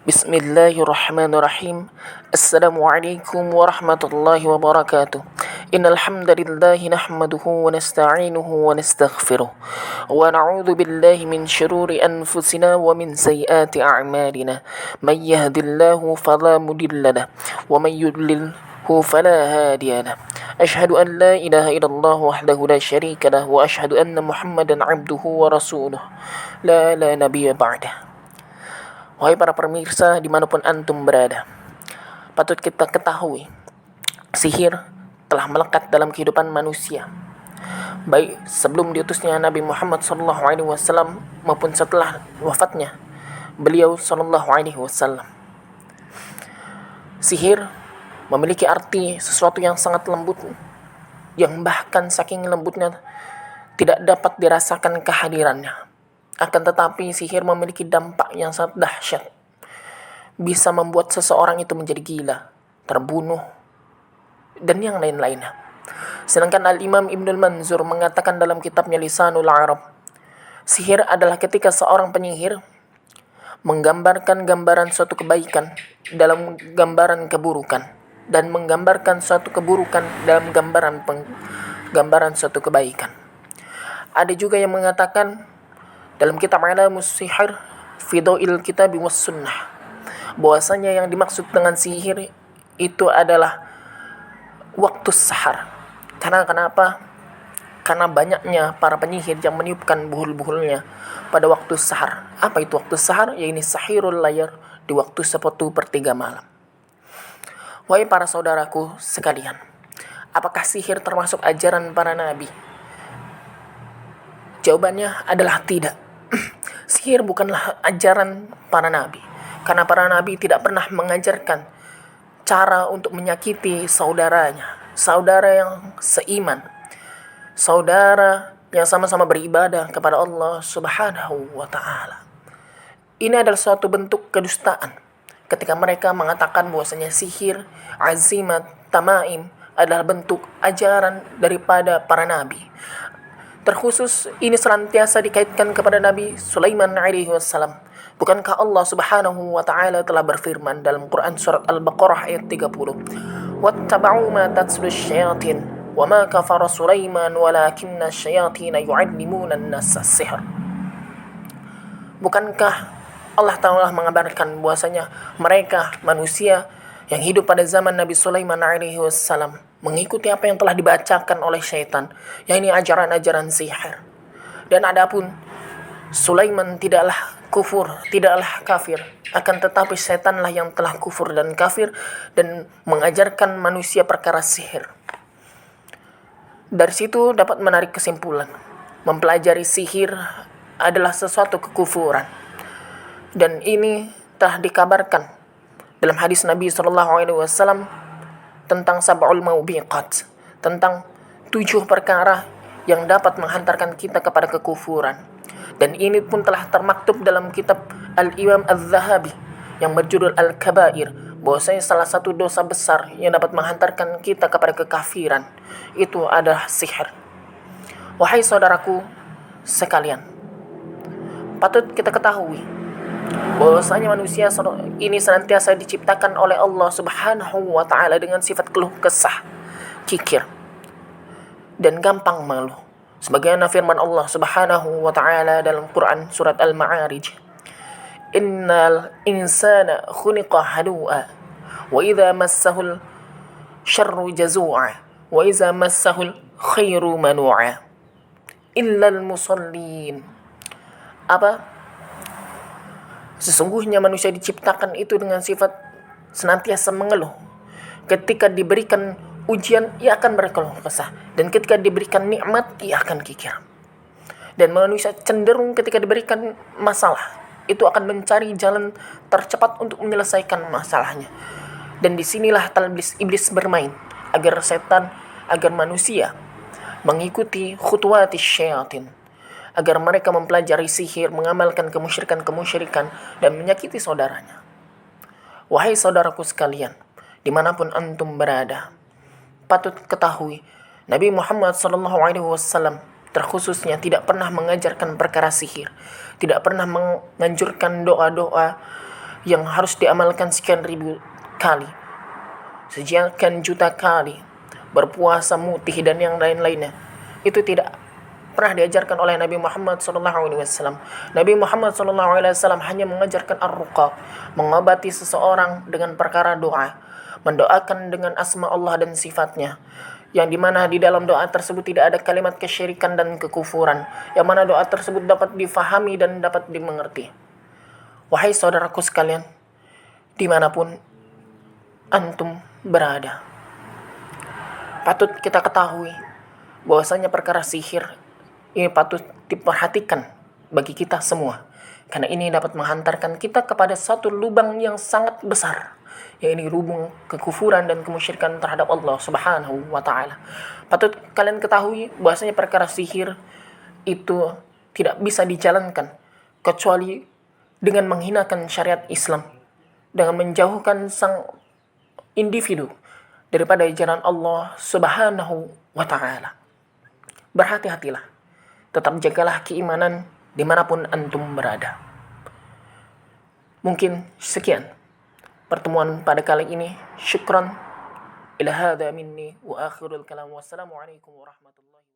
Bismillahirrahmanirrahim. Assalamualaikum warahmatullahi wabarakatuh. Innal hamdalillah nahmaduhu wa nasta'inuhu wa nastaghfiruh. Wa na'udzu billahi min shururi anfusina wa min sayyiati a'malina. May yahdihillahu fala mudilla lahu wa may yudlilhu fala hadiya lahu. Asyhadu an la ilaha illallah wahdahu la syarika lahu wa asyhadu anna Muhammadan 'abduhu wa rasuluh. La nabiyya ba'dah. Wahai para pemirsa dimanapun antum berada, patut kita ketahui, sihir telah melekat dalam kehidupan manusia, baik sebelum diutusnya Nabi Muhammad SAW maupun setelah wafatnya beliau SAW. Sihir memiliki arti sesuatu yang sangat lembut, yang bahkan saking lembutnya tidak dapat dirasakan kehadirannya. Akan tetapi sihir memiliki dampak yang sangat dahsyat. Bisa membuat seseorang itu menjadi gila, terbunuh, dan yang lain-lainnya. Sedangkan Al-Imam Ibnul Manzur mengatakan dalam kitabnya Lisanul Arab, sihir adalah ketika seorang penyihir menggambarkan gambaran suatu kebaikan dalam gambaran keburukan, dan menggambarkan suatu keburukan dalam gambaran suatu kebaikan. Ada juga yang mengatakan dalam kitab Alamus Sihir fi Dhawil Kitab was Sunnah, bahwasanya yang dimaksud dengan sihir itu adalah waktu sahar. Karena kenapa? Karena banyaknya para penyihir yang meniupkan buhul-buhulnya pada waktu sahar. Apa itu waktu sahar? Yaitu sahirul layar, di waktu 1/3 malam. Wahai para saudaraku sekalian, apakah sihir termasuk ajaran para nabi? Jawabannya adalah tidak. Sihir bukanlah ajaran para nabi, karena para nabi tidak pernah mengajarkan cara untuk menyakiti saudaranya, saudara yang seiman, saudara yang sama-sama beribadah kepada Allah Subhanahu wa ta'ala. Ini adalah suatu bentuk kedustaan ketika mereka mengatakan bahwasanya sihir, azimat, tamaim adalah bentuk ajaran daripada para nabi. Terkhusus ini senantiasa dikaitkan kepada Nabi Sulaiman alaihi wassalam. Bukankah Allah Subhanahu wa ta'ala telah berfirman dalam Quran surat Al-Baqarah ayat 30, "Wattaba'u ma tatlu syayatin wa ma kafara Sulaiman walakinna syayatina yu'allimuna an-nasa sihr." Bukankah Allah Ta'ala mengabarkan bahwasanya mereka manusia yang hidup pada zaman Nabi Sulaiman alaihi wassalam mengikuti apa yang telah dibacakan oleh syaitan, yakni ajaran-ajaran sihir. Dan adapun Sulaiman tidaklah kufur, tidaklah kafir, akan tetapi syaitanlah yang telah kufur dan kafir dan mengajarkan manusia perkara sihir. Dari situ dapat menarik kesimpulan, mempelajari sihir adalah sesuatu kekufuran. Dan ini telah dikabarkan dalam hadis Nabi SAW tentang sab'ul maubiqat, tentang 7 perkara yang dapat menghantarkan kita kepada kekufuran. Dan ini pun telah termaktub dalam kitab Al-Imam Az-Zahabi yang berjudul Al-Kabair, bahwasanya salah satu dosa besar yang dapat menghantarkan kita kepada kekafiran itu adalah sihir. Wahai saudaraku sekalian, patut kita ketahui bahwasanya manusia ini senantiasa diciptakan oleh Allah Subhanahu wa ta'ala dengan sifat keluh kesah, kikir, dan gampang malu. Sebagaimana firman Allah Subhanahu wa ta'ala dalam Quran surat Al-Ma'arij, "Innal insana khuliqa halu'a wa idza massahul syarru jazu'a wa idza massahul khairu manu'a illal musallin." Apa? Sesungguhnya manusia diciptakan itu dengan sifat senantiasa mengeluh. Ketika diberikan ujian, ia akan berkeluh kesah. Dan ketika diberikan nikmat, ia akan kikir. Dan manusia cenderung ketika diberikan masalah, itu akan mencari jalan tercepat untuk menyelesaikan masalahnya. Dan disinilah iblis bermain, agar manusia mengikuti khutuwatis syayatin, agar mereka mempelajari sihir, mengamalkan kemusyrikan dan menyakiti saudaranya. Wahai saudaraku sekalian, dimanapun antum berada, patut ketahui Nabi Muhammad SAW terkhususnya tidak pernah mengajarkan perkara sihir, tidak pernah menganjurkan doa-doa yang harus diamalkan sekian ribu kali, sekian juta kali, berpuasa mutih dan yang lain-lainnya, itu tidak pernah diajarkan oleh Nabi Muhammad SAW. Nabi Muhammad SAW hanya mengajarkan ar-ruqa, mengobati seseorang dengan perkara doa, mendoakan dengan asma Allah dan sifatnya, yang dimana di dalam doa tersebut tidak ada kalimat kesyirikan dan kekufuran, yang mana doa tersebut dapat difahami dan dapat dimengerti. Wahai saudaraku sekalian, dimanapun antum berada, patut kita ketahui bahwasanya perkara sihir ini patut diperhatikan bagi kita semua, karena ini dapat menghantarkan kita kepada satu lubang yang sangat besar, yaitu lubang kekufuran dan kemusyrikan terhadap Allah Subhanahu wa taala. Patut kalian ketahui bahwasanya perkara sihir itu tidak bisa dijalankan kecuali dengan menghinakan syariat Islam, dengan menjauhkan sang individu daripada ajaran Allah Subhanahu wa taala. Berhati-hatilah, tetap jagalah keimanan dimanapun antum berada. Mungkin sekian pertemuan pada kali ini. Syukran. Ila hadza minni wa akhirul kalam. Wassalamualaikum warahmatullahi